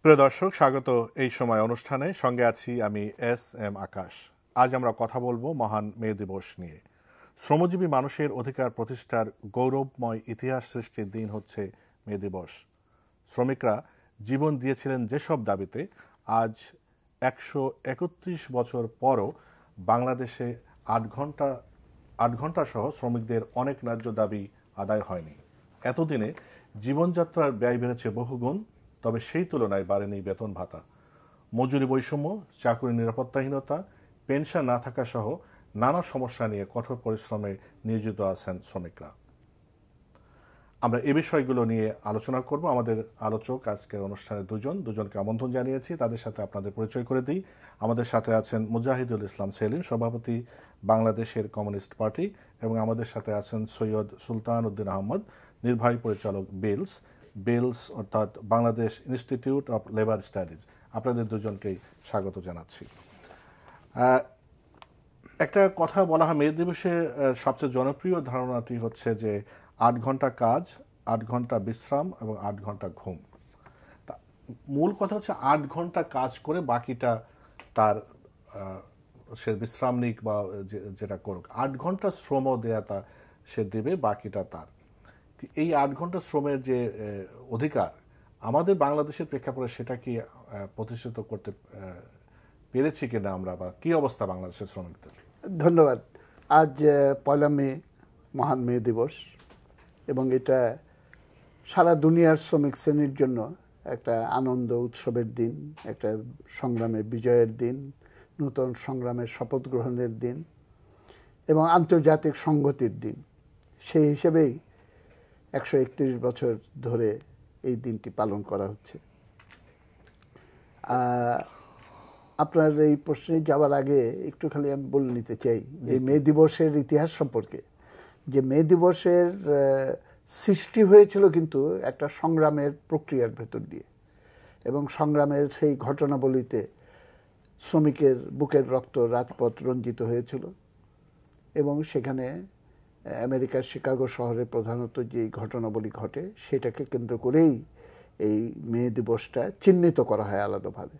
প্রিয় দর্শক, স্বাগত এই সময় অনুষ্ঠানে। সঙ্গে আছি আমি এস এম আকাশ। আজ আমরা কথা বলবো মহান মে দিবস নিয়ে। শ্রমজীবী মানুষের অধিকার প্রতিষ্ঠার গৌরবময় ইতিহাস সৃষ্টির দিন হচ্ছে মে দিবস। শ্রমিকরা জীবন দিয়েছিলেন যেসব দাবিতে, আজ 131 বছর পরও বাংলাদেশে 8 ঘন্টা সহ শ্রমিকদের অনেক ন্যায্য দাবি আদায় হয়নি। এতদিনে জীবনযাত্রার ব্যয় বেড়েছে বহুগুণ, তবে সেই তুলনায় বাড়েনি বেতন ভাতা। মজুরি বৈষম্য, চাকরি নিরাপত্তাহীনতা, পেনশন না থাকা সহ নানা সমস্যা নিয়ে কঠোর পরিশ্রমে নিয়োজিত আছেন শ্রমিকরা। আমরা এ বিষয়গুলো নিয়ে আলোচনা করব। আমাদের আলোচক আজকের অনুষ্ঠানে দুজনকে আমন্ত্রণ জানিয়েছি। তাদের সাথে আপনাদের পরিচয় করে দিই। আমাদের সাথে আছেন মুজাহিদুল ইসলাম সেলিম, সভাপতি বাংলাদেশের কমিউনিস্ট পার্টি, এবং আমাদের সাথে আছেন সৈয়দ সুলতান উদ্দিন আহমদ, নির্বাহী পরিচালক বেলস অর্থাৎ Bangladesh institute of labour studies. আপনাদের দুজনকেই স্বাগত জানাচ্ছি। একটা কথা বলা হয়, মে দিবসে সবচেয়ে জনপ্রিয় ধারণাটি হচ্ছে যে 8 ঘন্টা কাজ, 8 ঘন্টা বিশ্রাম এবং 8 ঘন্টা ঘুম। মূল কথা হচ্ছে 8 ঘন্টা কাজ করে বাকিটা তার সে বিশ্রাম নিক বা যেটা করুক, 8 ঘন্টা শ্রম দেয়া সে দেবে, বাকিটা তার। এই 8 ঘন্টা শ্রমের যে অধিকার আমাদের বাংলাদেশের প্রেক্ষাপটে, সেটা কি প্রতিষ্ঠিত করতে পেরেছি কিনা আমরা, বা কি অবস্থা বাংলাদেশের শ্রমিকদের? ধন্যবাদ। আজ 1 মে মহান মে দিবস, এবং এটা সারা দুনিয়ার শ্রমিক শ্রেণীর জন্য একটা আনন্দ উৎসবের দিন, একটা সংগ্রামের বিজয়ের দিন, নূতন সংগ্রামের শপথ গ্রহণের দিন এবং আন্তর্জাতিক সংহতির দিন। সেই হিসেবেই 131 বছর ধরে এই দিনটি পালন করা হচ্ছে। আপনার এই প্রশ্নে যাওয়ার আগে একটু খালি আমি বলে নিতে চাই যে মে দিবসের ইতিহাস সম্পর্কে। যে মে দিবসের সৃষ্টি হয়েছিল কিন্তু একটা সংগ্রামের প্রক্রিয়ার ভেতর দিয়ে, এবং সংগ্রামের সেই ঘটনাবলিতে শ্রমিকের বুকের রক্ত রাজপথ রঞ্জিত হয়েছিল, এবং সেখানে আমেরিকার শিকাগো শহরে প্রধানত যে ঘটনাবলী ঘটে সেটাকে কেন্দ্র করেই এই মে দিবসটা চিহ্নিত করা হয় আলাদাভাবে।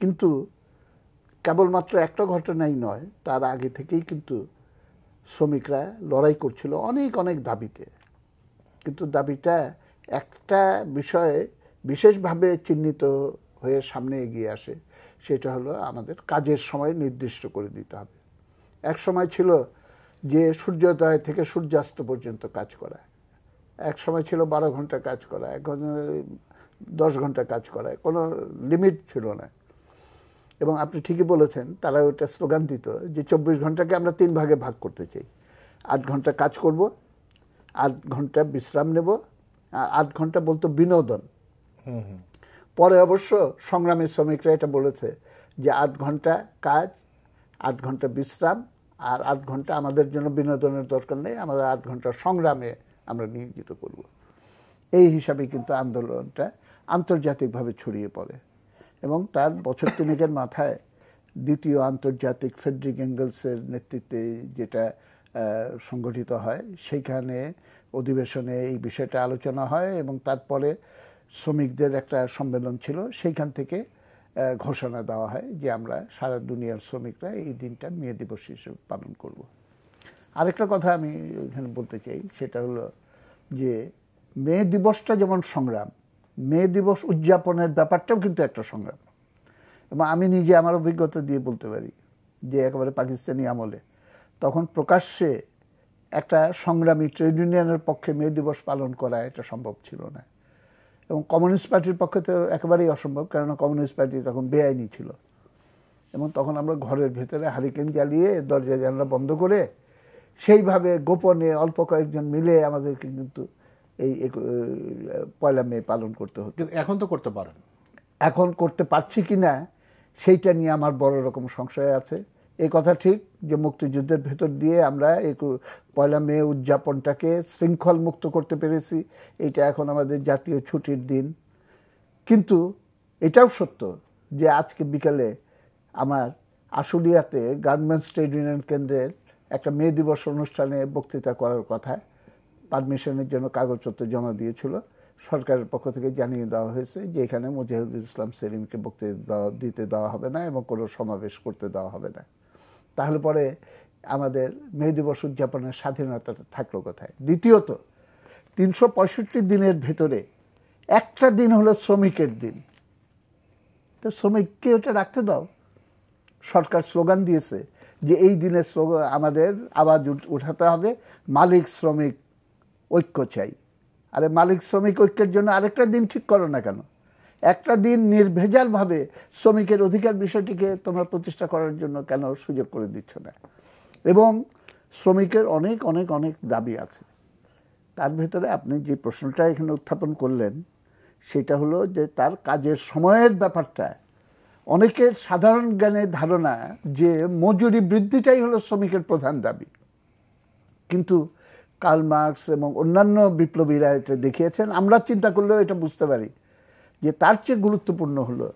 কিন্তু কেবলমাত্র একটা ঘটনাই নয়, তার আগে থেকেই কিন্তু শ্রমিকরা লড়াই করছিল অনেক অনেক দাবিতে। কিন্তু দাবিটা একটা বিষয়ে বিশেষভাবে চিহ্নিত হয়ে সামনে এগিয়ে আসে, সেটা হলো আমাদের কাজের সময় নির্দিষ্ট করে দিতে হবে। এক সময় ছিল যে সূর্যোদয় থেকে সূর্যাস্ত পর্যন্ত কাজ করা, এক সময় ছিল 12 ঘন্টা কাজ করা, এখন 10 ঘন্টা কাজ করা, কোনো লিমিট ছিল না। এবং আপনি ঠিকই বলেছেন, তারা ওটা স্লোগান দিত যে 24 ঘন্টাকে আমরা 3 ভাগে ভাগ করতে চাই। 8 ঘন্টা কাজ করব, 8 ঘন্টা বিশ্রাম নেব, 8 ঘন্টা বলতো বিনোদন। পরে অবশ্য সংগ্রামী শ্রমিকরা এটা বলেছে যে 8 ঘন্টা কাজ, 8 ঘন্টা বিশ্রাম, আর 8 ঘন্টা আমাদের জন্য বিনোদনের দরকার নেই, আমরা 8 ঘন্টা সংগ্রামে আমরা নিয়োজিত করব। এই হিসাবে কিন্তু আন্দোলনটা আন্তর্জাতিকভাবে ছড়িয়ে পড়ে, এবং তার বছর 3 মাথায় দ্বিতীয় আন্তর্জাতিক ফ্রেডরিক এঙ্গেলসের নেতৃত্বে যেটা সংগঠিত হয়, সেইখানে অধিবেশনে এই বিষয়টা আলোচনা হয়, এবং তারপরে শ্রমিকদের একটা সম্মেলন ছিল, সেইখান থেকে ঘোষণা দেওয়া হয় যে আমরা সারা দুনিয়ার শ্রমিকরা এই দিনটা মে দিবস হিসেবে পালন করব। আরেকটা কথা আমি এখানে বলতে চাই, সেটা হলো যে মে দিবসটা যেমন সংগ্রাম, মে দিবস উদযাপনের ব্যাপারটাও কিন্তু একটা সংগ্রাম। এবং আমি নিজে আমার অভিজ্ঞতা দিয়ে বলতে পারি যে একেবারে পাকিস্তানি আমলে তখন প্রকাশ্যে একটা সংগ্রামী ট্রেড ইউনিয়নের পক্ষে মে দিবস পালন করা এটা সম্ভব ছিল না, এবং কমিউনিস্ট পার্টির পক্ষে তো একেবারেই অসম্ভব, কেননা কমিউনিস্ট পার্টি তখন বেআইনি ছিল। এবং তখন আমরা ঘরের ভেতরে হারিকেন জ্বালিয়ে দরজা জানলা বন্ধ করে সেইভাবে গোপনে অল্প কয়েকজন মিলে আমাদেরকে কিন্তু এই 1 মে পালন করতে হতো। এখন তো করতে পারেন। এখন করতে পারছি কিনা সেইটা নিয়ে আমার বড় রকম সংশয় আছে। এই কথা ঠিক যে মুক্তিযুদ্ধের ভেতর দিয়ে আমরা এই 1 মে উদযাপনটাকে শৃঙ্খল মুক্ত করতে পেরেছি, এটা এখন আমাদের জাতীয় ছুটির দিন। কিন্তু এটাও সত্য যে আজকে বিকালে আমার আশুলিয়াতে গার্মেন্টস ট্রেড ইউনিয়ন কেন্দ্রের একটা মে দিবস অনুষ্ঠানে বক্তৃতা করার কথা, পারমিশনের জন্য কাগজপত্র জমা দিয়েছিল, সরকারের পক্ষ থেকে জানিয়ে দেওয়া হয়েছে যে এখানে মুজাহিদুল ইসলাম সেলিমকে বক্তৃতা দিতে দেওয়া হবে না এবং কোনো সমাবেশ করতে দেওয়া হবে না। তাহলে পরে আমাদের মে দিবস উদযাপনের স্বাধীনতাটা থাকলো কোথায়? দ্বিতীয়ত, 365 দিনের ভেতরে একটা দিন হলো শ্রমিকের দিন, তো শ্রমিককে ওটা রাখতে দাও। সরকার স্লোগান দিয়েছে যে এই দিনের আমাদের আওয়াজ উঠাতে হবে, মালিক শ্রমিক ঐক্য চাই। আরে মালিক শ্রমিক ঐক্যের জন্য আরেকটা দিন ঠিক করো না কেন? একটা দিন নির্ভেজালভাবে শ্রমিকের অধিকার বিষয়টিকে তোমরা প্রতিষ্ঠা করার জন্য কেন সুযোগ করে দিচ্ছ না? এবং শ্রমিকের অনেক অনেক অনেক দাবি আছে। তার ভিতরে আপনি যে প্রশ্নটা এখানে উত্থাপন করলেন সেটা হলো যে তার কাজের সময়ের ব্যাপারটা। অনেকের সাধারণ জ্ঞানের ধারণা যে মজুরি বৃদ্ধিটাই হলো শ্রমিকের প্রধান দাবি, কিন্তু কার্ল মার্কস এবং অন্যান্য বিপ্লবীরা এটা দেখিয়েছেন। আমরা চিন্তা করলেও এটা বুঝতে পারি যে তার চেয়ে গুরুত্বপূর্ণ হলো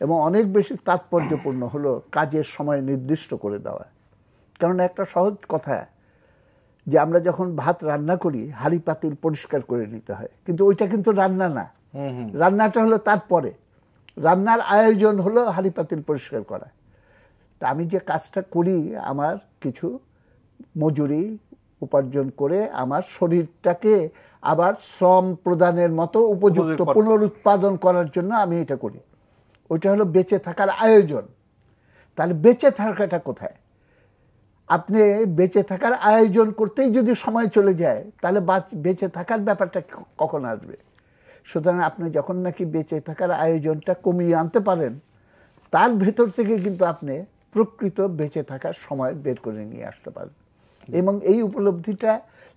এবং অনেক বেশি তাৎপর্যপূর্ণ হলো কাজের সময় নির্দিষ্ট করে দেওয়া। কারণ একটা সহজ কথা যে আমরা যখন ভাত রান্না করি হাঁড়ি পাতিল পরিষ্কার করে নিতে হয়, কিন্তু ওইটা কিন্তু রান্না না। রান্নাটা হলো তারপরে, রান্নার আয়োজন হলো হাঁড়ি পাতিল পরিষ্কার করা। তা আমি যে কাজটা করি আমার কিছু মজুরি উপার্জন করে আমার শরীরটাকে আবার শ্রম প্রদানের মতো উপযুক্ত পুনরুৎপাদন করার জন্য আমি এটা করি। ওইটা হলো বেঁচে থাকার আয়োজন। তাহলে বেঁচে থাকাটা কোথায়? আপনি বেঁচে থাকার আয়োজন করতেই যদি সময় চলে যায় তাহলে বেঁচে থাকার ব্যাপারটা কখন আসবে? সুতরাং আপনি যখন নাকি বেঁচে থাকার আয়োজনটা কমিয়ে আনতে পারেন তার ভেতর থেকে কিন্তু আপনি প্রকৃত বেঁচে থাকার সময় বের করে নিয়ে আসতে পারেন। এবং এই উপলব্ধিটা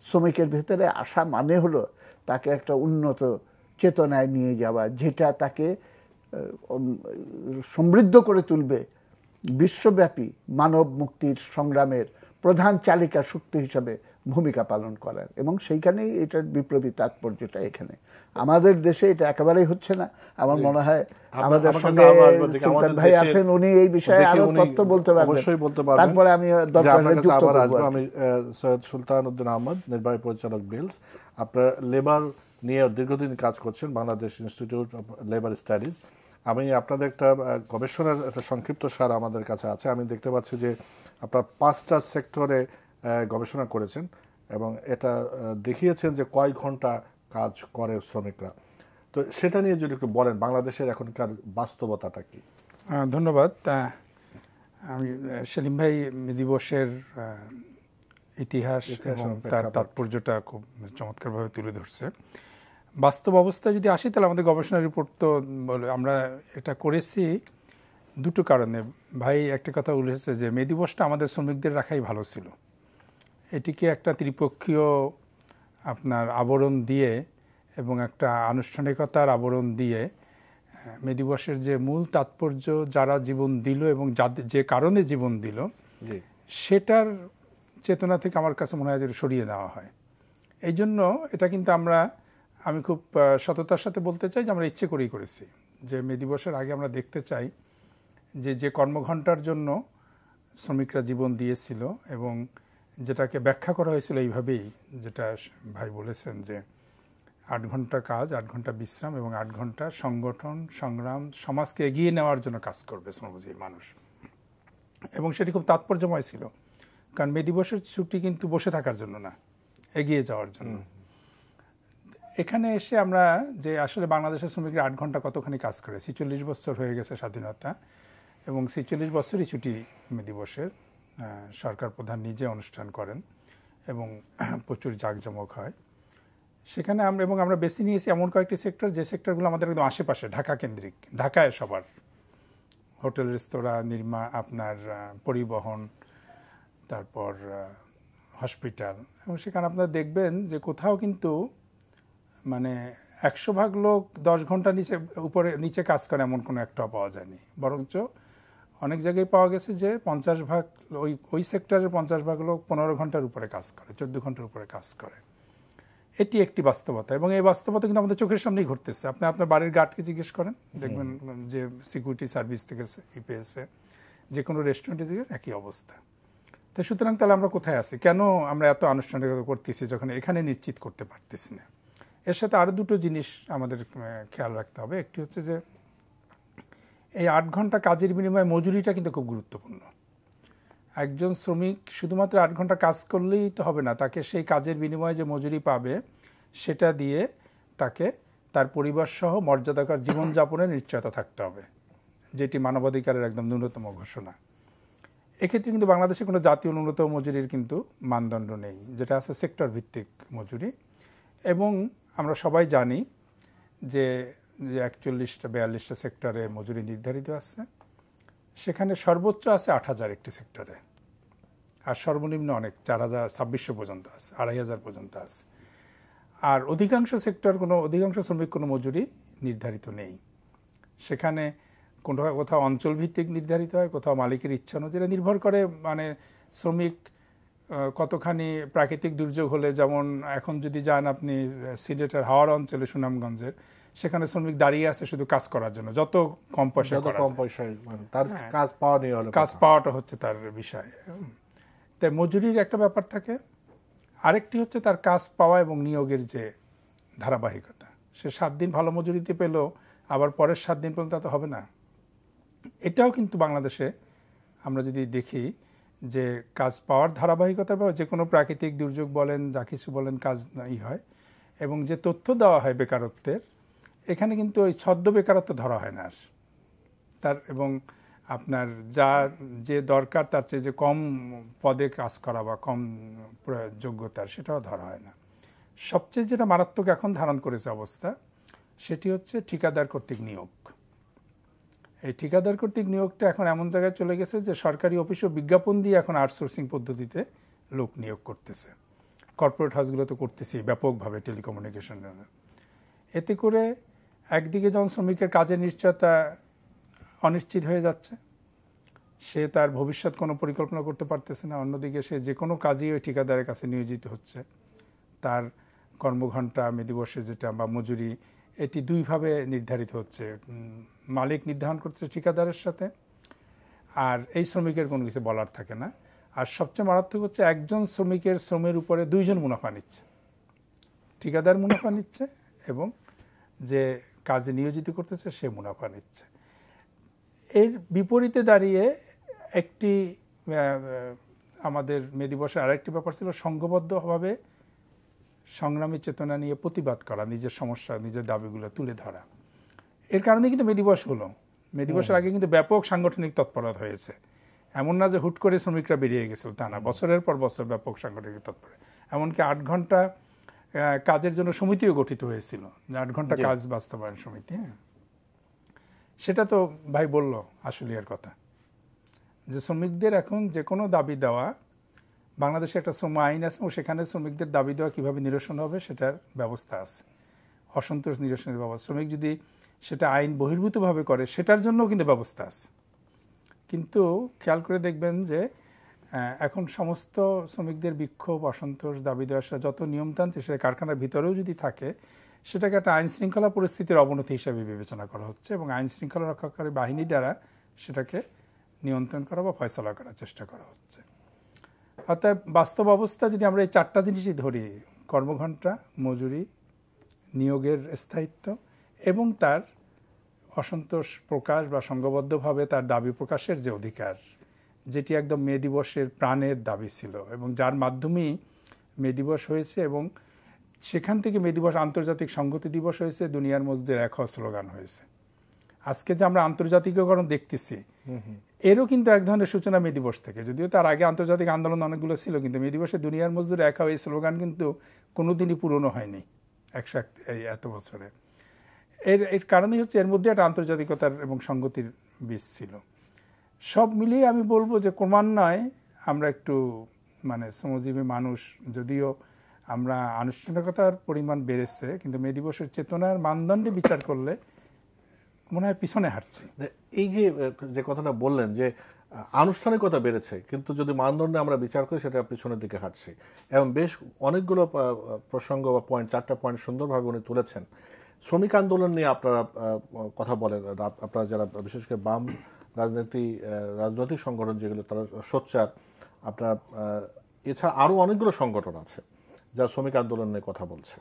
শ্রমিকের ভেতরে আসা মানে হলো তাকে একটা উন্নত চেতনায় নিয়ে যাওয়া, যেটা তাকে সমৃদ্ধ করে তুলবে, বিশ্বব্যাপী মানব মুক্তির সংগ্রামের প্রধান চালিকা শক্তি হিসাবে ভূমিকা পালন করার। এবং সেইখানেই এটার বিপ্লবী তাৎপর্যটা এখানে। আমাদের দেশে এটা একেবারেই হচ্ছে না। আমার মনে হয় আমাদের সঙ্গে সুলতান ভাই আছেন, উনি এই বিষয়ে আরো তথ্য বলতে পারবেন। তারপরে আমি আমি সৈয়দ সুলতান উদ্দিন আহমদ, নির্বাহী পরিচালক বিলস। আপনার লেবার নিয়ে দীর্ঘদিন কাজ করছেন, Bangladesh institute of labour studies. আমি আপনাদের একটা গবেষণার একটা সংক্ষিপ্ত সার আমাদের কাছে আছে। আমি দেখতে পাচ্ছি যে আপনার 5টা সেক্টরে গবেষণা করেছেন এবং এটা দেখিয়েছেন যে কয় ঘন্টা কাজ করে শ্রমিকরা। তো সেটা নিয়ে যদি একটু বলেন, বাংলাদেশের এখনকার বাস্তবতাটা কি? ধন্যবাদ। আমি সেলিম ভাই দিবসের ইতিহাস এবং তার তাৎপর্যটা খুব চমৎকারভাবে তুলে ধরছে। বাস্তব অবস্থায় যদি আসি তাহলে আমাদের গবেষণা রিপোর্ট তো আমরা এটা করেছি দুটো কারণে। ভাই একটা কথা বলেছে যে মে দিবসটা আমাদের শ্রমিকদের রাখাই ভালো ছিল। এটিকে একটা ত্রিপক্ষীয় আপনার আবরণ দিয়ে এবং একটা আনুষ্ঠানিকতার আবরণ দিয়ে মে দিবসের যে মূল তাৎপর্য, যারা জীবন দিল এবং যে কারণে জীবন দিল, সেটার চেতনা থেকে আমার কাছে মনে হয় যে সরিয়ে নেওয়া হয়। এই জন্য এটা কিন্তু আমি খুব সততার সাথে বলতে চাই যে আমরা ইচ্ছে করেই করেছি যে মে দিবসের আগে আমরা দেখতে চাই যে কর্মঘণ্টার জন্য শ্রমিকরা জীবন দিয়েছিল এবং যেটাকে ব্যাখ্যা করা হয়েছিল এইভাবেই, যেটা ভাই বলেছেন যে 8 ঘন্টা কাজ, 8 ঘন্টা বিশ্রাম এবং 8 ঘন্টা সংগঠন সংগ্রাম সমাজকে এগিয়ে নেওয়ার জন্য কাজ করবে শ্রমজীবী মানুষ। এবং সেটি খুব তাৎপর্যময় ছিল, কারণ মে দিবসের ছুটি কিন্তু বসে থাকার জন্য না, এগিয়ে যাওয়ার জন্য। এখানে এসে আমরা যে আসলে বাংলাদেশের শ্রমিকরা 8 ঘন্টা কতখানি কাজ করে, 46 বছর হয়ে গেছে স্বাধীনতা এবং 46 বছরই ছুটি মে দিবসের সরকার প্রধান নিজে অনুষ্ঠান করেন এবং প্রচুর জাঁকজমক হয় সেখানে। আমরা বেছে নিয়েছি এমন কয়েকটি সেক্টর, যে সেক্টরগুলো আমাদের একদম আশেপাশে, ঢাকা কেন্দ্রিক, ঢাকায় সবার হোটেল, রেস্তোরাঁ, আপনার পরিবহন, তারপর হসপিটাল। এবং সেখানে আপনারা দেখবেন যে কোথাও কিন্তু মানে 100 ভাগ লোক 10 ঘন্টা নিচে কাজ করে এমন কোনো একটাও পাওয়া যায়নি। বরঞ্চ অনেক জায়গায় পাওয়া গেছে যে 50 ভাগ ওই সেক্টরের 50 ভাগ লোক 15 ঘন্টার উপরে কাজ করে, 14 ঘন্টার উপরে কাজ করে। এটি একটি বাস্তবতা এবং এই বাস্তবতা কিন্তু আমাদের চোখের সামনেই ঘটতেছে। আপনি আপনার বাড়ির গার্ডকে জিজ্ঞেস করেন, দেখবেন যে সিকিউরিটি সার্ভিস থেকে পেয়েছে, যে কোনো রেস্টুরেন্টে জিজ্ঞেস একই অবস্থা। তো সুতরাং তাহলে আমরা কোথায় আছি? কেন আমরা এত আনুষ্ঠানিকতা করতেছি যখন এখানে নিশ্চিত করতে পারতেছি না? এর সাথে আরো দুটো জিনিস আমাদের খেয়াল রাখতে হবে। একটি হচ্ছে যে এই 8 ঘন্টা কাজের বিনিময়ে মজুরিটা কিন্তু খুব গুরুত্বপূর্ণ। একজন শ্রমিক শুধুমাত্র 8 ঘন্টা কাজ করলেই তো হবে না, তাকে সেই কাজের বিনিময়ে যে মজুরি পাবে সেটা দিয়ে তাকে তার পরিবার সহ মর্যাদাকর জীবনযাপনের নিশ্চয়তা থাকতে হবে, যেটি মানবাধিকারের একদম ন্যূনতম ঘোষণা। এক্ষেত্রে কিন্তু বাংলাদেশে কোনো জাতীয় ন্যূনতম মজুরির কিন্তু মানদণ্ড নেই, যেটা আছে সেক্টর ভিত্তিক মজুরি। এবং আমরা সবাই জানি যে 41টা 42টা সেক্টরে মজুরি নির্ধারিত আছে, সেখানে সর্বোচ্চ আছে 8,000 একটি সেক্টরে, আর সর্বনিম্ন অনেক 4,2600 পর্যন্ত আছে, 2,500 পর্যন্ত আছে। আর অধিকাংশ শ্রমিক কোনো মজুরি নির্ধারিত নেই। সেখানে কোথাও অঞ্চল ভিত্তিক নির্ধারিত হয়, কোথাও মালিকের ইচ্ছা অনুযায়ী নির্ভর করে। মানে শ্রমিক কতখানি প্রাকৃতিক দুর্যোগ হলে, যেমন এখন যদি যান আপনি সিলেটের হাওড় অঞ্চলে সুনামগঞ্জের, সেখানে শ্রমিক দাঁড়িয়ে আছে শুধু কাজ করার জন্য, যত কম পয়সায় তার কাজ পাওয়া নিয়ে হলো, কাজ পাওয়াটা হচ্ছে তার বিষয়। তাই মজুরির একটা ব্যাপার থাকে, আরেকটি হচ্ছে তার কাজ পাওয়া এবং নিয়োগের যে ধারাবাহিকতা। সে 7 দিন ভালো মজুরিতে পেল, আবার পরের 7 দিন পর্যন্ত তো হবে না। এটাও কিন্তু বাংলাদেশে আমরা যদি দেখি যে কাজ পাওয়ার ধারাবাহিকতা বা যে কোনো প্রাকৃতিক দুর্যোগ বলেন, যা কিছু বলেন, কাজ নাই হয়। এবং যে তথ্য দেওয়া হয় বেকারত্বের, এখানে কিন্তু ওই ছদ্ম বেকারত্ব ধরা হয় না তার, এবং আপনার যে দরকার তার চেয়ে যে কম পদে কাজ করা বা কম যোগ্যতার, সেটাও ধরা হয় না। সবচেয়ে যেটা মারাত্মক এখন ধারণ করেছে অবস্থা, সেটি হচ্ছে ঠিকাদার কর্তৃক নিয়োগ। এই ঠিকাদার কর্তৃক নিয়োগটা এখন এমন জায়গায় চলে গেছে যে সরকারি অফিসও বিজ্ঞাপন দিয়ে এখন আউটসোর্সিং পদ্ধতিতে লোক নিয়োগ করতেছে। কর্পোরেট হাউসগুলো তো করতেছি ব্যাপকভাবে টেলিকমিউনিকেশন। এতে করে একদিকে যেমন শ্রমিকের কাজের নিশ্চয়তা অনিশ্চিত হয়ে যাচ্ছে, সে তার ভবিষ্যৎ কোনো পরিকল্পনা করতে পারতেছে না, অন্যদিকে সে যে কোনো কাজেই ওই ঠিকাদারের কাছে নিয়োজিত হচ্ছে। তার কর্মঘণ্টা, মে দিবসে যেটা বা মজুরি, এটি দুইভাবে নির্ধারিত হচ্ছে, মালিক নির্ধারণ করছে ঠিকাদারের সাথে, আর এই শ্রমিকের কোনো কিছু বলার থাকে না। আর সবচেয়ে মারাত্মক হচ্ছে একজন শ্রমিকের শ্রমের উপরে 2 জন মুনাফা নিচ্ছে, ঠিকাদার মুনাফা নিচ্ছে এবং যে কাজে নিয়োজিত করতেছে সে মুনাফা নিচ্ছে। এর বিপরীতে দাঁড়িয়ে একটি আমাদের মে দিবসের আরেকটি ব্যাপার ছিল সংঘবদ্ধভাবে সংগ্রামী চেতনা নিয়ে প্রতিবাদ করা, নিজের সমস্যা, নিজের দাবিগুলো তুলে ধরা। এর কারণে কিন্তু মে দিবস হলো। মে দিবসের আগে কিন্তু ব্যাপক সাংগঠনিক তৎপরতা হয়েছে, এমন না যে হুট করে শ্রমিকরা বেরিয়ে গেছিল, তা না, বছরের পর বছর ব্যাপক সাংগঠনিক তৎপরতা। এমনকি 8 ঘন্টা কাজের জন্য সমিতিও গঠিত হয়েছিল, 8 ঘন্টা কাজ বাস্তবায়ন সমিতি। সেটা তো ভাই বলল আশুলিয়ার কথা, যে শ্রমিকদের এখন যে কোনো দাবি দেওয়া, বাংলাদেশে একটা শ্রম আইন আছে এবং সেখানে শ্রমিকদের দাবি দেওয়া কিভাবে নিরসন হবে সেটার ব্যবস্থা আছে, অসন্তোষ নিরসনের ব্যবস্থা। শ্রমিক যদি সেটা আইন বহির্ভূতভাবে করে সেটার জন্য কিন্তু ব্যবস্থা আছে। কিন্তু খেয়াল করে দেখবেন যে এখন সমস্ত শ্রমিকদের বিক্ষোভ, অসন্তোষ, দাবি দেওয়ার যত নিয়মতান্ত্রিক, সেটা কারখানার ভিতরেও যদি থাকে, সেটাকে একটা আইন শৃঙ্খলা পরিস্থিতির অবনতি হিসাবে বিবেচনা করা হচ্ছে এবং আইন শৃঙ্খলা রক্ষাকারী বাহিনী দ্বারা সেটাকে নিয়ন্ত্রণ করা বা ফয়সলা করার চেষ্টা করা হচ্ছে। অর্থাৎ বাস্তব অবস্থা যদি আমরা এই 4টা জিনিসই ধরি, কর্মঘণ্টা, মজুরি, নিয়োগের স্থায়িত্ব এবং তার অসন্তোষ প্রকাশ বা সংঘবদ্ধভাবে তার দাবি প্রকাশের যে অধিকার, যেটি একদম মে দিবসের প্রাণের দাবি ছিল এবং যার মাধ্যমেই মে দিবস হয়েছে, এবং সেখান থেকে মে দিবস আন্তর্জাতিক সংহতি দিবস হয়েছে, দুনিয়ার মসজিদের এক হওয়া স্লোগান হয়েছে। আজকে যে আমরা আন্তর্জাতিকীকরণ দেখতেছি, এরও কিন্তু এক ধরনের সূচনা মে দিবস থেকে, যদিও তার আগে আন্তর্জাতিক আন্দোলন অনেকগুলো ছিল, কিন্তু মে দিবসে দুনিয়ার মসজিদের এক হওয়া এই স্লোগান কিন্তু কোনোদিনই পুরনো হয়নি 100 এত বছরে। এর কারণেই হচ্ছে এর মধ্যে একটা আন্তর্জাতিকতার এবং সংগতির বীজ ছিল। সব মিলিয়ে আমি বলবো যে ক্রমান্বয়ে আমরা একটু শ্রমজীবী মানুষ, যদিও আমরা আনুষ্ঠানিকতার পরিমাণ বেড়েছে, কিন্তু মে দিবসের চেতনার মানদণ্ডে বিচার করলে মনে হয় পিছনে হাঁটছে। এই যে কথাটা বললেন যে আনুষ্ঠানিকতা বেড়েছে, কিন্তু যদি মানদণ্ডে আমরা বিচার করি সেটা পিছনের দিকে হাঁটছে, এবং বেশ অনেকগুলো প্রসঙ্গ বা পয়েন্ট, 4টা পয়েন্ট সুন্দরভাবে উনি তুলেছেন। শ্রমিক আন্দোলন নিয়ে আপনারা কথা বলেন, আপনারা যারা বিশেষ করে বাম রাজনৈতিক সংগঠন যেগুলো, তারা সোচ্চার, আপনার এছাড়া আরো অনেকগুলো সংগঠন আছে যারা শ্রমিক আন্দোলন নিয়ে কথা বলছে,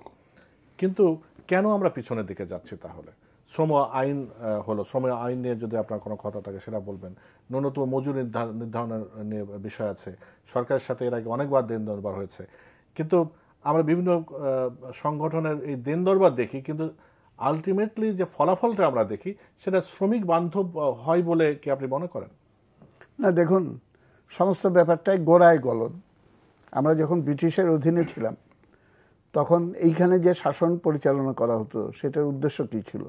কিন্তু কেন আমরা পিছনের দিকে যাচ্ছি তাহলে? শ্রম আইন হলো, শ্রম আইন নিয়ে যদি আপনার কোনো কথা থাকে সেটা বলবেন। ন্যূনতম মজুরি নির্ধারণের নিয়ে বিষয় আছে, সরকারের সাথে এর আগে অনেকবার দিন দরবার হয়েছে, কিন্তু আমরা বিভিন্ন সংগঠনের এই দিন দরবার দেখি, কিন্তু আলটিমেটলি যে ফলাফলটা আমরা দেখি সেটা শ্রমিক বান্ধব হয় বলে কি আপনি মনে করেন? না, দেখুন, সমস্ত ব্যাপারটাই গোড়ায় গলন। আমরা যখন ব্রিটিশের অধীনে ছিলাম তখন এইখানে যে শাসন পরিচালনা করা হতো সেটার উদ্দেশ্য কী ছিল?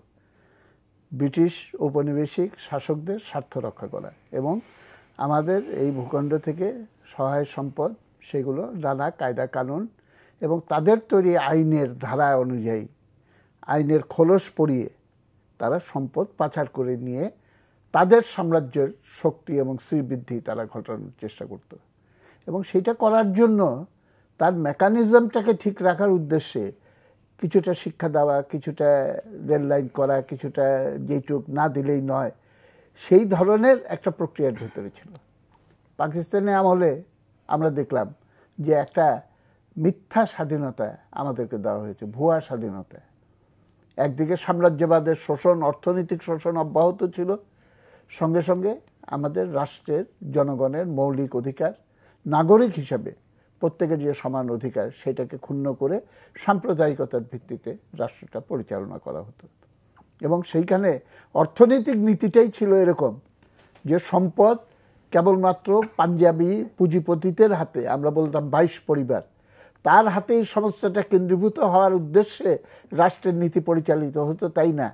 ব্রিটিশ ঔপনিবেশিক শাসকদের স্বার্থ রক্ষা করা এবং আমাদের এই ভূখণ্ড থেকে সহায় সম্পদ সেগুলো নানা কায়দা কানুন এবং তাদের তৈরি আইনের ধারা অনুযায়ী আইনের খোলস পরিয়ে তারা সম্পদ পাচার করে নিয়ে তাদের সাম্রাজ্যের শক্তি এবং শ্রীবৃদ্ধি তারা ঘটানোর চেষ্টা করত। এবং সেটা করার জন্য তার মেকানিজমটাকে ঠিক রাখার উদ্দেশ্যে কিছুটা শিক্ষা দেওয়া, কিছুটা রেল লাইন করা, কিছুটা যেটুক না দিলেই নয়, সেই ধরনের একটা প্রক্রিয়ার ভেতরে ছিল। পাকিস্তানে আমলে আমরা দেখলাম যে একটা মিথ্যা স্বাধীনতা আমাদেরকে দেওয়া হয়েছে, ভুয়া স্বাধীনতা। একদিকে সাম্রাজ্যবাদের শোষণ, অর্থনৈতিক শোষণ অব্যাহত ছিল, সঙ্গে সঙ্গে আমাদের রাষ্ট্রের জনগণের মৌলিক অধিকার, নাগরিক হিসাবে প্রত্যেকের যে সমান অধিকার, সেটাকে ক্ষুণ্ণ করে সাম্প্রদায়িকতার ভিত্তিতে রাষ্ট্রটা পরিচালনা করা হতো। এবং সেইখানে অর্থনৈতিক নীতিটাই ছিল এরকম যে সম্পদ কেবলমাত্র পাঞ্জাবি পুঁজিপতিদের হাতে, আমরা বলতাম 22 পরিবার, তার হাতেই সমস্যাটা কেন্দ্রীভূত হওয়ার উদ্দেশ্যে রাষ্ট্রের নীতি পরিচালিত হতো, তাই না?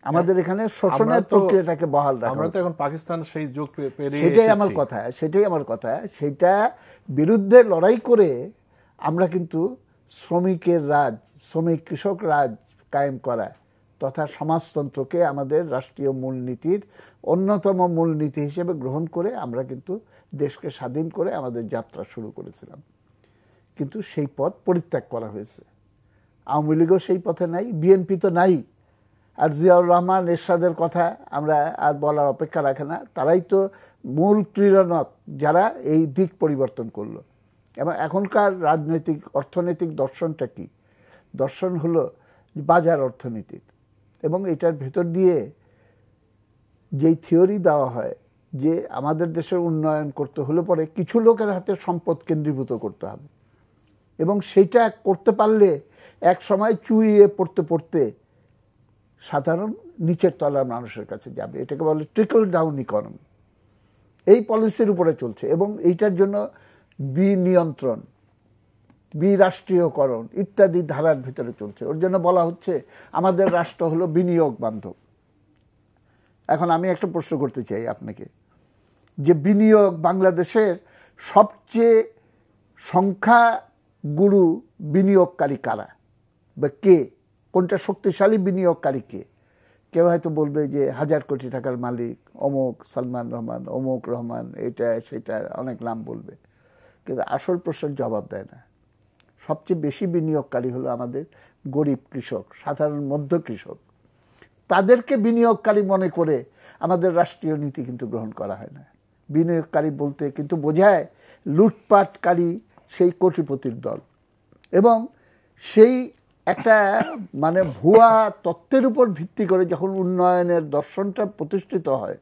আমাদের এখানে শোষণের প্রক্রিয়াটাকে বহাল রাখা। আমরা তো এখন পাকিস্তান সেই যুগ পেরিয়ে, সেটাই আমার কথা। সেটা বিরুদ্ধে লড়াই করে আমরা কিন্তু শ্রমিকের রাজ, শ্রমিক কৃষক রাজ কায়েম করা তথা সমাজতন্ত্রকে আমাদের রাষ্ট্রীয় মূলনীতির অন্যতম মূলনীতি হিসেবে গ্রহণ করে আমরা কিন্তু দেশকে স্বাধীন করে আমাদের যাত্রা শুরু করেছিলাম। কিন্তু সেই পথ পরিত্যাগ করা হয়েছে। আওয়ামী লীগও সেই পথে নাই, বিএনপি তো নাই। আর জিয়াউর রহমান, এরশাদের কথা আমরা আর বলার অপেক্ষা রাখে না। তারাই তো মূল ক্রীড়নক যারা এই দিক পরিবর্তন করলো। এবং এখনকার রাজনৈতিক অর্থনৈতিক দর্শনটা কি? দর্শন হলো বাজার অর্থনীতির। এবং এটার ভেতর দিয়ে যেই থিওরি দেওয়া হয় যে আমাদের দেশের উন্নয়ন করতে হলে পরে কিছু লোকের হাতে সম্পদ কেন্দ্রীভূত করতে হবে, এবং সেটা করতে পারলে এক সময় চুইয়ে পড়তে পড়তে সাধারণ নিচের তলার মানুষের কাছে যাবে। এটাকে বলে ট্রিকল ডাউন ইকোনমি। এই পলিসির উপরে চলছে এবং এইটার জন্য বিনিয়ন্ত্রণ, বিরাষ্ট্রীয়করণ ইত্যাদি ধারার ভিতরে চলছে। ওর জন্য বলা হচ্ছে আমাদের রাষ্ট্র হলো বিনিয়োগ বান্ধব। এখন আমি একটা প্রশ্ন করতে চাই আপনাকে, যে বিনিয়োগ বাংলাদেশের সবচেয়ে সংখ্যাগুরু বিনিয়োগকারী কারা বা কে? কোনটা শক্তিশালী বিনিয়োগকারী কে? কেউ হয়তো বলবে যে 1000 কোটি টাকার মালিক অমুক সালমান রহমান, অমুক রহমান, এটা সেটা অনেক নাম বলবে, কিন্তু আসল প্রশ্নের জবাব দেয় না। সবচেয়ে বেশি বিনিয়োগকারী হলো আমাদের গরিব কৃষক, সাধারণ মধ্য কৃষক। তাদেরকে বিনিয়োগকারী মনে করে আমাদের রাষ্ট্রীয় নীতি কিন্তু গ্রহণ করা হয় না। বিনিয়োগকারী বলতে কিন্তু বোঝায় লুটপাটকারী সেই কোটিপতির দল। এবং সেই একটা মানে ভুয়া তত্ত্বের উপর ভিত্তি করে যখন উন্নয়নের দর্শনটা প্রতিষ্ঠিত হয়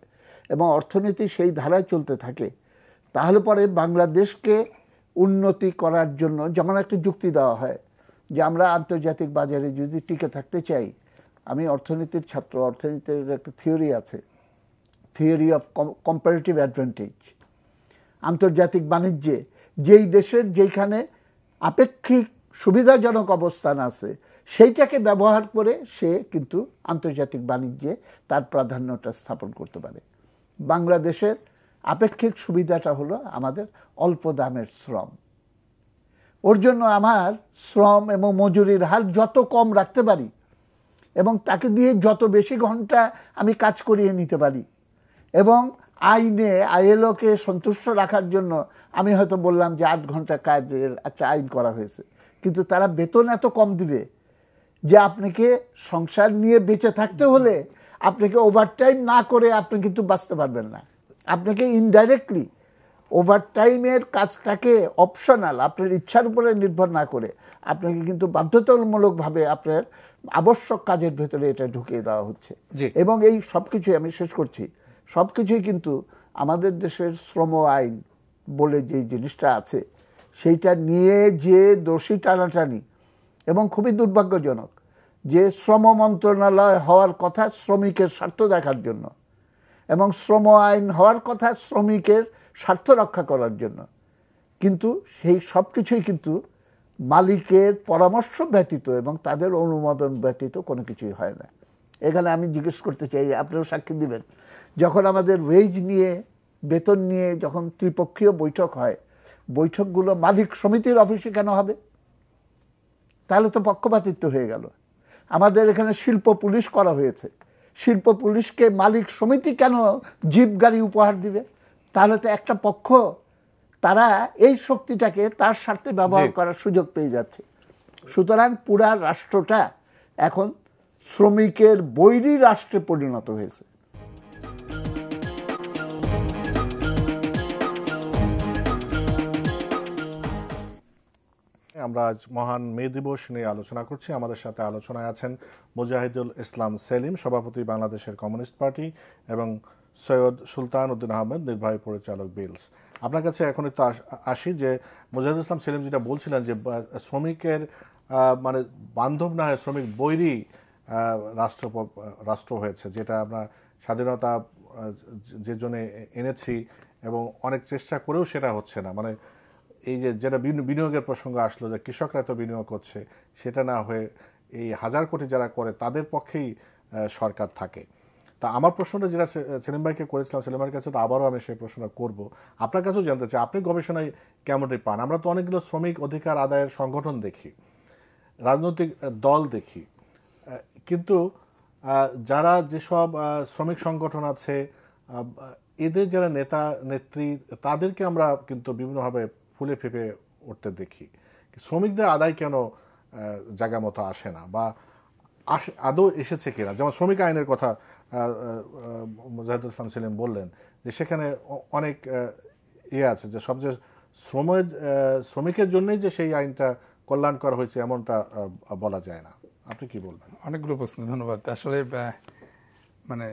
এবং অর্থনীতি সেই ধারায় চলতে থাকে, তাহলে পরে বাংলাদেশকে উন্নতি করার জন্য যেমন একটা যুক্তি দেওয়া হয় যে আমরা আন্তর্জাতিক বাজারে যদি টিকে থাকতে চাই, আমি অর্থনীতির ছাত্র, অর্থনীতির একটা থিওরি আছে, থিওরি অফ কম্পারেটিভ অ্যাডভান্টেজ। আন্তর্জাতিক বাণিজ্যে যেই দেশের যেখানে আপেক্ষিক সুবিধাজনক অবস্থান আছে সেইটাকে ব্যবহার করে সে কিন্তু আন্তর্জাতিক বাণিজ্যে তার প্রাধান্যটা স্থাপন করতে পারে। বাংলাদেশের আপেক্ষিক সুবিধাটা হলো আমাদের অল্প দামের শ্রম। ওর জন্য আমার শ্রম এবং মজুরির হার যত কম রাখতে পারি এবং তাকে দিয়ে যত বেশি ঘন্টা আমি কাজ করিয়ে নিতে পারি, এবং আইনে আইএলওকে সন্তুষ্ট রাখার জন্য আমি হয়তো বললাম যে 8 ঘন্টা কাজের একটা আইন করা হয়েছে, কিন্তু তারা বেতন এত কম দিবে যে আপনাকে সংসার নিয়ে বেঁচে থাকতে হলে আপনাকে ওভারটাইম না করে আপনি কিন্তু বাঁচতে পারবেন না। আপনাকে ইনডাইরেক্টলি ওভারটাইমের কাজটাকে অপশনাল, আপনার ইচ্ছার উপরে নির্ভর না করে আপনাকে কিন্তু বাধ্যতামূলকভাবে আপনার আবশ্যক কাজের ভেতরে এটা ঢুকিয়ে দেওয়া হচ্ছে। এবং এই সবকিছু আমি শেষ করছি, সবকিছুই কিন্তু আমাদের দেশের শ্রম আইন বলে যে জিনিসটা আছে সেইটা নিয়ে যে দোষী টানাটানি, এবং খুবই দুর্ভাগ্যজনক যে শ্রম মন্ত্রণালয় হওয়ার কথা শ্রমিকের স্বার্থ দেখার জন্য, এবং শ্রম আইন হওয়ার কথা শ্রমিকের স্বার্থ রক্ষা করার জন্য, কিন্তু সেই সব কিছুই কিন্তু মালিকের পরামর্শ ব্যতীত এবং তাদের অনুমোদন ব্যতীত কোনো কিছুই হয় না। এখানে আমি জিজ্ঞেস করতে চাই, আপনারাও সাক্ষী দিবেন, যখন আমাদের ওয়েজ নিয়ে, বেতন নিয়ে যখন ত্রিপক্ষীয় বৈঠক হয়, বৈঠকগুলো মালিক সমিতির অফিসে কেন হবে? তাহলে তো পক্ষপাতিত্ব হয়ে গেল। আমাদের এখানে শিল্প পুলিশ করা হয়েছে, শিল্প পুলিশকে মালিক সমিতি কেন জিপ গাড়ি উপহার দিবে? তাহলে তো একটা পক্ষ তারা এই শক্তিটাকে তার স্বার্থে ব্যবহার করার সুযোগ পেয়ে যাচ্ছে। সুতরাং পুরা রাষ্ট্রটা এখন শ্রমিকের বৈরী রাষ্ট্রে পরিণত হয়েছে। আমরা আজ মহান মে দিবস নিয়ে আলোচনা করছি। আমাদের সাথে আলোচনায় আছেন মুজাহিদুল ইসলাম সেলিম, সভাপতি বাংলাদেশের কমিউনিস্ট পার্টি, এবং সৈয়দ সুলতান উদ্দিন আহমেদ, নির্বাহী পরিচালক বিলস। আপনার কাছে এখন একটু আসি যে মুজাহিদুল ইসলাম সেলিম যেটা বলছিলেন যে শ্রমিকের মানে বান্ধব না হয়ে শ্রমিক বৈরী রাষ্ট্র হয়েছে, যেটা আমরা স্বাধীনতা যে জন্য এনেছি এবং অনেক চেষ্টা করেও সেটা হচ্ছে না। মানে এই যে যেটা বিনিয়োগের প্রসঙ্গ আসলো, যে কৃষকরা এত বিনিয়োগ করছে, সেটা না হয়ে এই হাজার কোটি যারা করে তাদের পক্ষেই সরকার থাকে। তা আমার প্রশ্নটা যেটা সেলিম ভাইকে করেছিলাম, সেলিম ভাইয়ের কাছে তো আবারও আমি সেই প্রশ্নটা করব, আপনার কাছেও জানতে চাই আপনি গবেষণায় কেমনটি পান? আমরা তো অনেকগুলো শ্রমিক অধিকার আদায়ের সংগঠন দেখি, রাজনৈতিক দল দেখি, কিন্তু যারা যেসব শ্রমিক সংগঠন আছে এদের যারা নেতা নেত্রী তাদেরকে আমরা কিন্তু বিভিন্নভাবে ফুলে ফেপে উঠতে দেখি। শ্রমিকদের আদায় কেন জায়গা মতো আসে না, বা আদৌ এসেছে কিনা? যেমন শ্রমিক আইনের কথা মুজাহিদুল ইসলাম সেলিম বললেন যে সেখানে অনেক আছে যে সবচেয়ে শ্রমিকের জন্যই যে সেই আইনটা কল্যাণকর হয়েছে এমনটা বলা যায় না। আপনি কি বলবেন? অনেকগুলো প্রশ্ন, ধন্যবাদ। আসলে মানে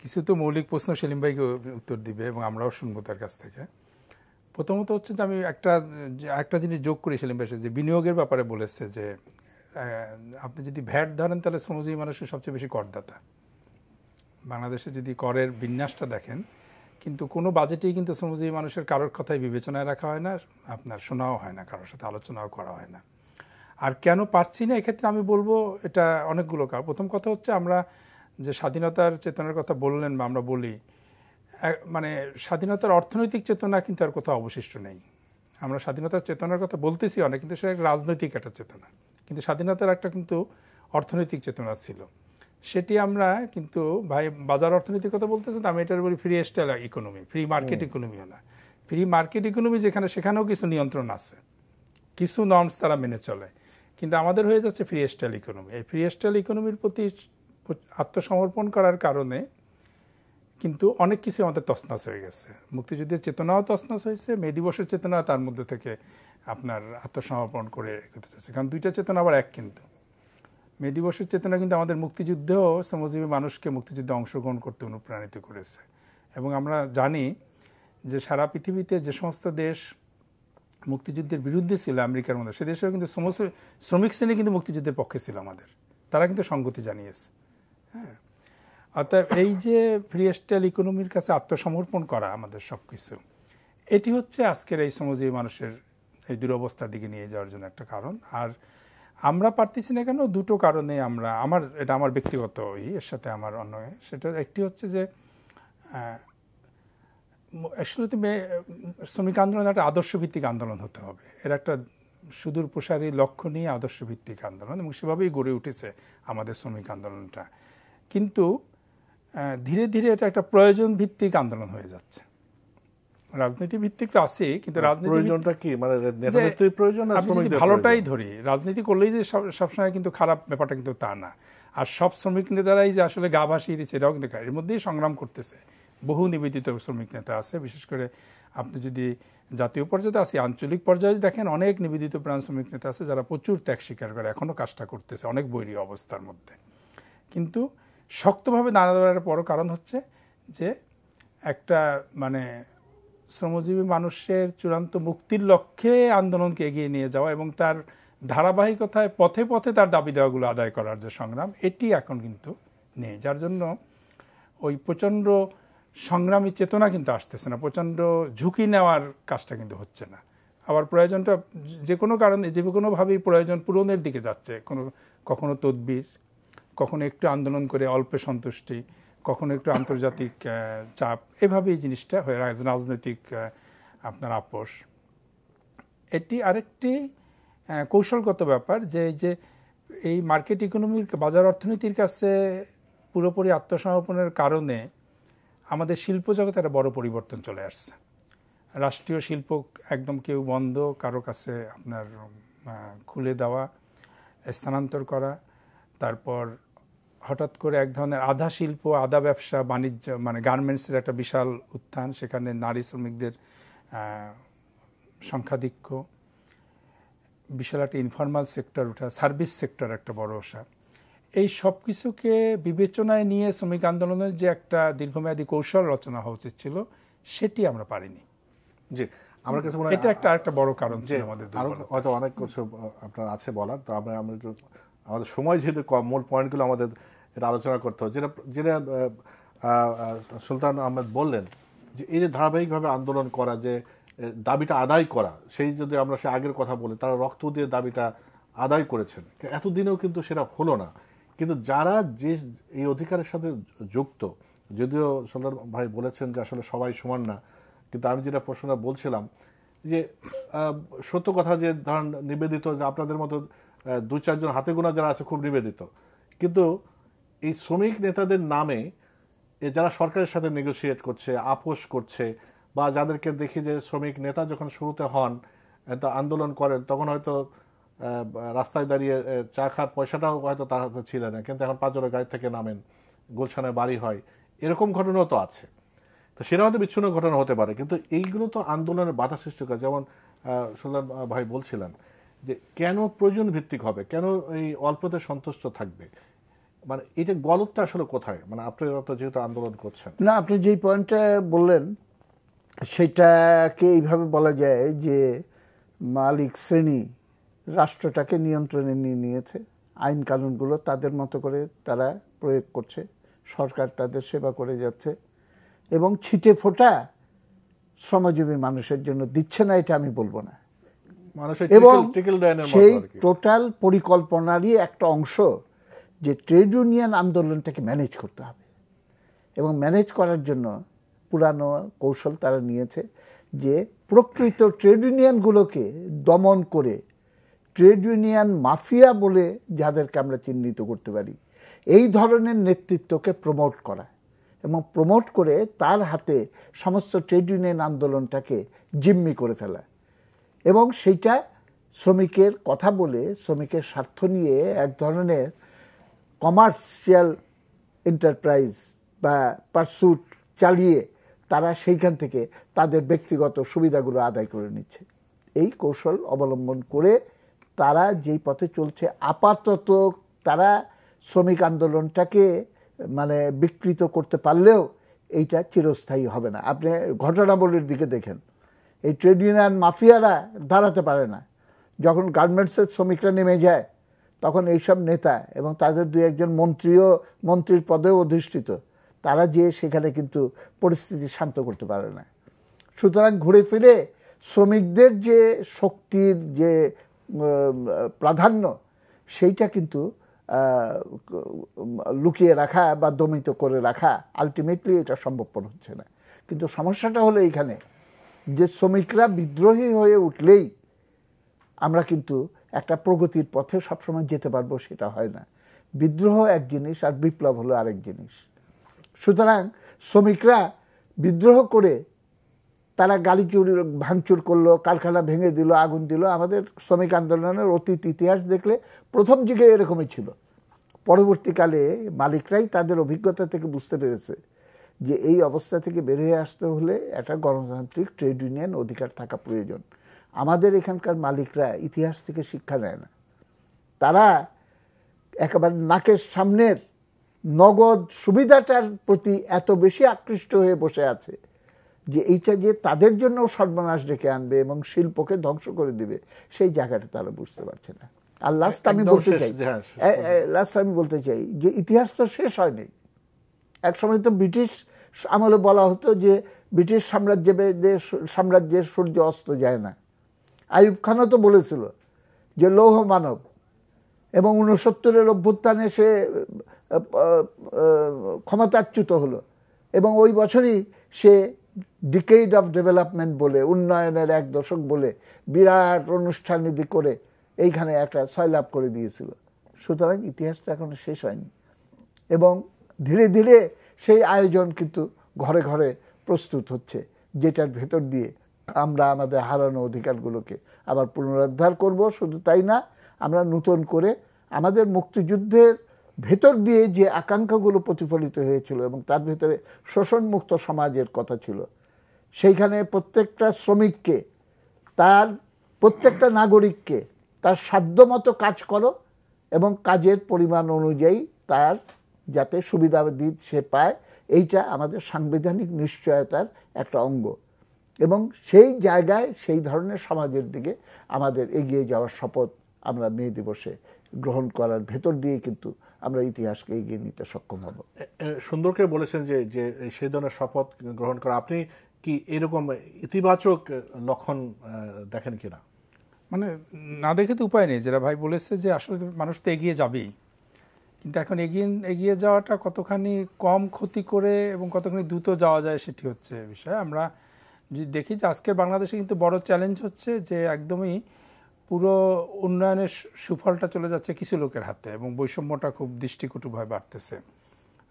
কিছু তো মৌলিক প্রশ্ন সেলিম ভাইকে উত্তর দিবে এবং আমরাও শুনবো তার কাছ থেকে। প্রথমত হচ্ছে যে আমি একটা জিনিস যোগ করি, সেলিম ভাই যে বিনিয়োগের ব্যাপারে বলেছে যে আপনি যদি ভ্যাট ধরেন তাহলে শ্রমজীবী মানুষের সবচেয়ে বেশি করদাতা। বাংলাদেশে যদি করের বিন্যাসটা দেখেন, কিন্তু কোনো বাজেটেই কিন্তু শ্রমজীবী মানুষের কারোর কথাই বিবেচনায় রাখা হয় না, আপনার শোনাও হয় না, কারোর সাথে আলোচনাও করা হয় না। আর কেন পারছি না, এক্ষেত্রে আমি বলবো এটা অনেকগুলো কারণ। প্রথম কথা হচ্ছে আমরা যে স্বাধীনতার চেতনার কথা বললেন বা আমরা বলি, মানে স্বাধীনতার অর্থনৈতিক চেতনা কিন্তু আর কোথাও অবশিষ্ট নেই। আমরা স্বাধীনতার চেতনার কথা বলতেছি অনেক, কিন্তু সেটা রাজনৈতিক একটা চেতনা, কিন্তু স্বাধীনতার একটা কিন্তু অর্থনৈতিক চেতনা ছিল। সেটি আমরা কিন্তু ভাই বাজার অর্থনীতির কথা বলতেছেন, আমি এটার বলি free style economy, free market ইকোনমিও না। ফ্রি মার্কেট ইকোনমি যেখানে, সেখানেও কিছু নিয়ন্ত্রণ আছে, কিছু নর্মস তারা মেনে চলে, কিন্তু আমাদের হয়ে যাচ্ছে ফ্রি স্টাইল ইকোনমি। এই ফ্রি স্টাইল ইকোনমির প্রতি আত্মসমর্পণ করার কারণে কিন্তু অনেক কিছু আমাদের তছনছ হয়ে গেছে। মুক্তিযুদ্ধের চেতনাও তছনছ হয়েছে, মে দিবসের চেতনা তার মধ্যে থেকে আপনার আত্মসমর্পণ করে করতে চাচ্ছে, কারণ দুইটা চেতনা আবার এক। কিন্তু মে দিবসের চেতনা কিন্তু আমাদের মুক্তিযুদ্ধেও শ্রমজীবী মানুষকে মুক্তিযুদ্ধে অংশগ্রহণ করতে অনুপ্রাণিত করেছে। এবং আমরা জানি যে সারা পৃথিবীতে যে সমস্ত দেশ মুক্তিযুদ্ধের বিরুদ্ধে ছিল আমেরিকার মধ্যে, সে দেশেও কিন্তু শ্রমিক শ্রেণী কিন্তু মুক্তিযুদ্ধের পক্ষে ছিল আমাদের, তারা কিন্তু সংগতি জানিয়েছে। হ্যাঁ, অর্থাৎ এই যে ফ্রি স্টাইল ইকোনমির কাছে আত্মসমর্পণ করা আমাদের সবকিছু, এটি হচ্ছে আজকের এই শ্রমজীবী মানুষের এই দুরবস্থার দিকে নিয়ে যাওয়ার জন্য একটা কারণ। আর আমরা পারতেছি না কেন, দুটো কারণে এটা আমার ব্যক্তিগত এর সাথে আমার অন্য, সেটা একটি হচ্ছে যে শ্রমিক আন্দোলন একটা আদর্শভিত্তিক আন্দোলন হতে হবে, এর একটা সুদূর প্রসারী লক্ষ্য নিয়ে আদর্শভিত্তিক আন্দোলন, এবং সেভাবেই গড়ে উঠেছে আমাদের শ্রমিক আন্দোলনটা। কিন্তু ধীরে ধীরে এটা একটা প্রয়োজন ভিত্তিক আন্দোলন হয়ে যাচ্ছে। রাজনীতি ভিত্তিক তো আছে, কিন্তু প্রয়োজনটা কি, মানে নেতৃত্বের প্রয়োজন না শ্রমিকদের? ভালোটাই ধরি, রাজনীতি করলেই যে সবসময় কিন্তু খারাপ ব্যাপারটা কিন্তু তা না। আর সব শ্রমিক নেতারাই যে আসলে গা ভাসিয়ে দিচ্ছে এটাও কিন্তু, এর মধ্যেই সংগ্রাম করতেছে বহু নিবেদিত শ্রমিক নেতা আছে, বিশেষ করে আপনি যদি জাতীয় পর্যায়ে আছে, আঞ্চলিক পর্যায়ে দেখেন অনেক নিবেদিত প্রাণ শ্রমিক নেতা আছে যারা প্রচুর ত্যাগ স্বীকার করে এখনো কাজটা করতেছে অনেক বৈরী অবস্থার মধ্যে। কিন্তু শক্তভাবে দাঁড়া দেওয়ার বড় কারণ হচ্ছে যে একটা মানে শ্রমজীবী মানুষের চূড়ান্ত মুক্তির লক্ষ্যে আন্দোলনকে এগিয়ে নিয়ে যাওয়া এবং তার ধারাবাহিকতায় পথে পথে তার দাবি দেওয়াগুলো আদায় করার যে সংগ্রাম, এটি এখন কিন্তু নেই। যার জন্য ওই প্রচণ্ড সংগ্রামী চেতনা কিন্তু আসতেছে না, প্রচণ্ড ঝুঁকি নেওয়ার কাজটা কিন্তু হচ্ছে না। আবার প্রয়োজনটা যে কোনো কারণে যে কোনোভাবেই প্রয়োজন পূরণের দিকে যাচ্ছে, কখনো তদবির, কখনো একটু আন্দোলন করে অল্পে সন্তুষ্টি, কখনো একটু আন্তর্জাতিক চাপ, এভাবেই জিনিসটা হয়ে রাজনৈতিক আপনার আপোষ। এটি আরেকটি কৌশলগত ব্যাপার যে এই মার্কেট ইকোনমির বাজার অর্থনীতির কাছে পুরোপুরি আত্মসমর্পণের কারণে আমাদের শিল্প জগতে একটা বড় পরিবর্তন চলে আসছে। রাষ্ট্রীয় শিল্প একদম কেউ বন্ধ, কারো কাছে আপনার খুলে দেওয়া, স্থানান্তর করা, তারপর হঠাৎ করে এক ধরনের আধা শিল্প আধা ব্যবসা বাণিজ্য মানে গার্মেন্টসের একটা বিশাল উত্থান, সেখানে নারী শ্রমিকদের সংখ্যাধিক্য, বিশাল একটা ইনফরমাল সেক্টর ওঠা, সার্ভিস সেক্টর একটা বড় ওঠা, এই সব কিছুকে বিবেচনায় নিয়ে শ্রমিক আন্দোলনের যে একটা দীর্ঘমেয়াদী কৌশল রচনা হওয়া উচিত ছিল সেটি আমরা পারিনি। জি, আমার কাছে মনে হয় এটা একটা বড় কারণ ছিল আমাদের। হয়তো অনেক কিছু আপনার আছে বলার, তো আমরা আমাদের সময় যেহেতু কম, মূল পয়েন্টগুলো আমাদের এটা আলোচনা করতে হবে। যেটা সুলতান আহমেদ বললেন যে এই যে ধারাবাহিকভাবে আন্দোলন করা, যে দাবিটা আদায় করা, সেই যদি আমরা সে আগের কথা বলি, তারা রক্ত দিয়ে দাবিটা আদায় করেছেন, এতদিনেও কিন্তু সেটা হলো না। কিন্তু যারা যে এই অধিকারের সাথে যুক্ত, যদিও সুলতান ভাই বলেছেন যে আসলে সবাই সমান না, কিন্তু আমি যেটা প্রশ্নটা বলছিলাম যে সত্য কথা যে ধরেন নিবেদিত, যে আপনাদের মতো দু চারজন হাতে গোনা যারা আছে খুব নিবেদিত, কিন্তু এই শ্রমিক নেতাদের নামে যারা সরকারের সাথে নেগোসিয়েট করছে, আপোষ করছে, বা যাদেরকে দেখি যে শ্রমিক নেতা যখন শুরুতে হন আন্দোলন করেন, তখন হয়তো রাস্তায় দাঁড়িয়ে চা খাওয়ার পয়সাটাও হয়তো তার হাতে ছিল না, কিন্তু এখন 5 গাড়ি থেকে নামেন, গুলশানে বাড়ি হয়, এরকম ঘটনাও তো আছে। তো সেটা হয়তো বিচ্ছিন্ন ঘটনা হতে পারে, কিন্তু এইগুলো তো আন্দোলনের বাধা সৃষ্টি করে। যেমন সুলতান ভাই বলছিলেন যে কেন প্রয়োজন ভিত্তিক হবে, কেন এই অল্পতে সন্তুষ্ট থাকবে, মানে এটা গলতটা আসলে কোথায়? মানে আপনারা তো যেহেতু আন্দোলন করছেন। না, আপনি যেই পয়েন্টটা বললেন সেটাকে এইভাবে বলা যায় যে মালিক শ্রেণী রাষ্ট্রটাকে নিয়ন্ত্রণে নিয়ে নিয়েছে, আইন কানুনগুলো তাদের মতো করে তারা প্রয়োগ করছে, সরকার তাদের সেবা করে যাচ্ছে এবং ছিটে ফোঁটা শ্রমজীবী মানুষের জন্য দিচ্ছে না, এটা আমি বলবো না। এবং সেই টোটাল পরিকল্পনারই একটা অংশ যে ট্রেড ইউনিয়ন আন্দোলনটাকে ম্যানেজ করতে হবে, এবং ম্যানেজ করার জন্য পুরানো কৌশল তারা নিয়েছে যে প্রকৃত ট্রেড ইউনিয়নগুলোকে দমন করে ট্রেড ইউনিয়ন মাফিয়া বলে যাদেরকে আমরা চিহ্নিত করতে পারি, এই ধরনের নেতৃত্বকে প্রমোট করা এবং প্রমোট করে তার হাতে সমস্ত ট্রেড ইউনিয়ন আন্দোলনটাকে জিম্মি করে ফেলা, এবং সেইটা শ্রমিকের কথা বলে শ্রমিকের স্বার্থ নিয়ে এক ধরনের কমার্শিয়াল এন্টারপ্রাইজ বা পারসুট চালিয়ে তারা সেইখান থেকে তাদের ব্যক্তিগত সুবিধাগুলো আদায় করে নিচ্ছে। এই কৌশল অবলম্বন করে তারা যেই পথে চলছে, আপাতত তারা শ্রমিক আন্দোলনটাকে মানে বিকৃত করতে পারলেও এইটা চিরস্থায়ী হবে না। আপনি ঘটনাবলীর দিকে দেখেন, এই ট্রেড ইউনিয়ন মাফিয়ারা দাঁড়াতে পারে না। যখন গার্মেন্টসের শ্রমিকরা নেমে যায় তখন এইসব নেতা এবং তাদের 2-1 মন্ত্রীর পদেও অধিষ্ঠিত তারা যে সেখানে কিন্তু পরিস্থিতি শান্ত করতে পারে না। সুতরাং ঘুরে ফিরে শ্রমিকদের যে শক্তির যে প্রাধান্য, সেইটা কিন্তু লুকিয়ে রাখা বা দমিত করে রাখা আলটিমেটলি এটা সম্ভবপর হচ্ছে না। কিন্তু সমস্যাটা হলো এইখানে যে শ্রমিকরা বিদ্রোহী হয়ে উঠলেই আমরা কিন্তু একটা প্রগতির পথে সবসময় যেতে পারবো, সেটা হয় না। বিদ্রোহ এক জিনিস আর বিপ্লব হলো আরেক জিনিস। সুতরাং শ্রমিকরা বিদ্রোহ করে তারা গাড়ি চুরি ভাঙচুর করলো, কারখানা ভেঙে দিল, আগুন দিল। আমাদের শ্রমিক আন্দোলনের অতীত ইতিহাস দেখলে প্রথম যুগে এরকমই ছিল। পরবর্তীকালে মালিকরাই তাদের অভিজ্ঞতা থেকে বুঝতে পেরেছে যে এই অবস্থা থেকে বের হয়ে আসতে হলে একটা গণতান্ত্রিক ট্রেড ইউনিয়ন অধিকার থাকা প্রয়োজন। আমাদের এখানকার মালিকরা ইতিহাস থেকে শিক্ষা নেয় না, তারা একেবারে নাকের সামনের নগদ সুবিধাটার প্রতি এত বেশি আকৃষ্ট হয়ে বসে আছে যে এইটা যে তাদের জন্য সর্বনাশ ডেকে আনবে এবং শিল্পকে ধ্বংস করে দিবে, সেই জায়গাটা তারা বুঝতে পারছে না। আর লাস্ট আমি বলতে চাই যে ইতিহাস তো শেষ হয়নি। এক সময় তো ব্রিটিশ আমলে বলা হতো যে ব্রিটিশ সাম্রাজ্যের সূর্য অস্ত যায় না। আইয়ুব খানও তো বলেছিল যে লৌহ মানব, এবং 69-এর অভ্যুত্থানে সে ক্ষমতাচ্যুত হলো এবং ওই বছরই সে ডিকেড অফ ডেভেলপমেন্ট বলে, উন্নয়নের 1 দশক বলে বিরাট অনুষ্ঠানবিধি করে এইখানে একটা সয়লাভ করে দিয়েছিল। সুতরাং ইতিহাসটা এখনো শেষ হয়নি এবং ধীরে ধীরে সেই আয়োজন কিন্তু ঘরে ঘরে প্রস্তুত হচ্ছে, যেটার ভেতর দিয়ে আমরা আমাদের হারানো অধিকারগুলোকে আবার পুনরুদ্ধার করব। শুধু তাই না, আমরা নতুন করে আমাদের মুক্তিযুদ্ধের ভেতর দিয়ে যে আকাঙ্ক্ষাগুলো প্রতিফলিত হয়েছিল এবং তার ভেতরে শোষণমুক্ত সমাজের কথা ছিল, সেইখানে প্রত্যেকটা শ্রমিককে, তার প্রত্যেকটা নাগরিককে তার সাধ্যমতো কাজ করো এবং কাজের পরিমাণ অনুযায়ী তার যাতে সুবিধা সে পায়, এইটা আমাদের সাংবিধানিক নিশ্চয়তার একটা অঙ্গ। এবং সেই জায়গায় সেই ধরনের সমাজের দিকে আমাদের এগিয়ে যাওয়ার শপথ আমরা মে দিবসে গ্রহণ করার ভেতর দিয়ে কিন্তু আমরা ইতিহাসকে এগিয়ে নিতে সক্ষম হব। সুন্দর করে বলেছেন যে যে সেই ধরনের শপথ গ্রহণ করা, আপনি কি এরকম ইতিবাচক লক্ষণ দেখেন কিনা? মানে না দেখে তো উপায় নেই, যেটা ভাই বলেছে যে আসলে মানুষ তো এগিয়ে যাবেই, কিন্তু এখন এগিয়ে যাওয়াটা কতখানি কম ক্ষতি করে এবং কতখানি দ্রুত যাওয়া যায় সেটি হচ্ছে বিষয়। আমরা যদি দেখি যে আজকের বাংলাদেশে কিন্তু বড় চ্যালেঞ্জ হচ্ছে যে একদমই পুরো উন্নয়নের সুফলটা চলে যাচ্ছে কিছু লোকের হাতে এবং বৈষম্যটা খুব দৃষ্টিকটুভাবে বাড়তেছে।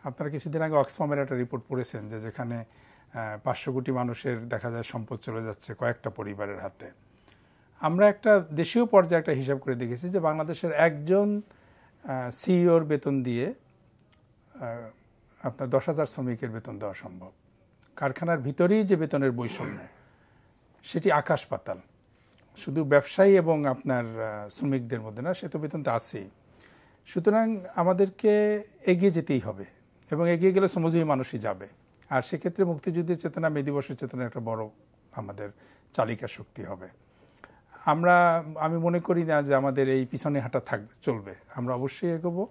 আপনারা কিছুদিন আগে অক্সফামের একটা রিপোর্ট পড়েছেন যে যেখানে 500 কোটি মানুষের দেখা যায় সম্পদ চলে যাচ্ছে কয়েকটা পরিবারের হাতে। আমরা একটা দেশীয় পর্যায়ে একটা হিসাব করে দেখেছি যে বাংলাদেশের একজন সিইওর বেতন দিয়ে আপনার 10,000 শ্রমিকের বেতন দেওয়া সম্ভব। কারখানার ভিতরেই যে বেতনের বৈষম্য, সেটি আকাশ পাতাল। শুধু ব্যবসায়ী এবং আপনার শ্রমিকদের মধ্যে না, সে তো বেতন তো আছেই। সুতরাং আমাদেরকে এগিয়ে যেতেই হবে এবং এগিয়ে গেলে শ্রমজীবী মানুষই যাবে। আর সেক্ষেত্রে মুক্তিযুদ্ধের চেতনা, মে দিবসের চেতনা একটা বড় আমাদের চালিকা শক্তি হবে। আমি মনে করি না যে আমাদের এই পিছনে হাঁটা চলবে। আমরা অবশ্যই এগোবো,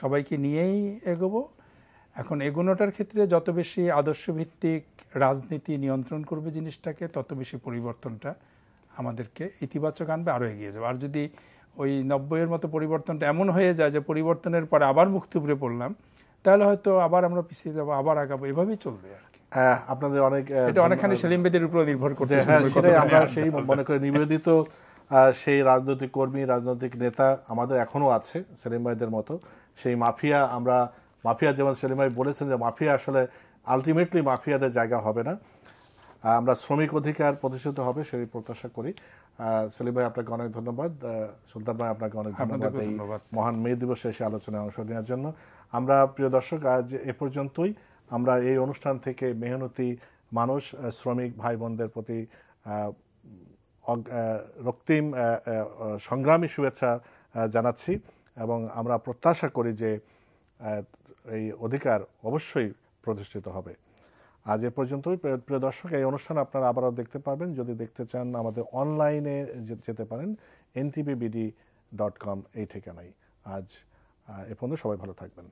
সবাইকে নিয়েই এগোবো। এখন এগোনোটার ক্ষেত্রে যত বেশি আদর্শভিত্তিক রাজনীতি নিয়ন্ত্রণ করবে জিনিসটাকে, তত বেশি পরিবর্তনটা আমাদেরকে ইতিবাচক আনবে, আরও এগিয়ে যাবে। আর যদি ওই 90-এর মতো পরিবর্তনটা এমন হয়ে যায় যে পরিবর্তনের পরে আবার মুক্তি উপরে পড়লাম, তাহলে হয়তো আবার আমরা পিছিয়ে যাবো, আবার আগাবো, এভাবেই চলবে আর কি। আপনাদের এটা অনেকখানি সেলিম ভাইয়ের উপর নির্ভর করছে। আমরা সেই মনে করি নিবেদিত সেই রাজনৈতিক কর্মী, রাজনৈতিক নেতা আমাদের এখনো আছে সেলিম ভাইদের মতো। সেই মাফিয়া যেমন সেলিম ভাই বলেছেন যে মাফিয়া আসলে আলটিমেটলি মাফিয়াদের জায়গা হবে না, আমরা শ্রমিক অধিকার প্রতিষ্ঠিত হবে সেই প্রত্যাশা করি। সেলিম ভাই আপনাকে অনেক ধন্যবাদ, সুলতান ভাই আপনাকে অনেক ধন্যবাদ এই মহান মে দিবসে এসে আলোচনায় অংশ নেওয়ার জন্য। আমরা প্রিয় দর্শক, আজ এ পর্যন্তই। আমরা এই অনুষ্ঠান থেকে মেহনতি মানুষ, শ্রমিক ভাই বোনদের প্রতি রক্তিম সংগ্রামী শুভেচ্ছা জানাচ্ছি এবং আমরা প্রত্যাশা করি যে এই অধিকার অবশ্যই প্রতিষ্ঠিত হবে। আজ এ পর্যন্তই প্রিয় দর্শক। এই অনুষ্ঠান আপনারা আবারও দেখতে পাবেন। যদি দেখতে চান আমাদের অনলাইনে যেতে পারেন ntvbd.com এই ঠিকানায়। আজ এ পর্যন্ত সবাই ভালো থাকবেন।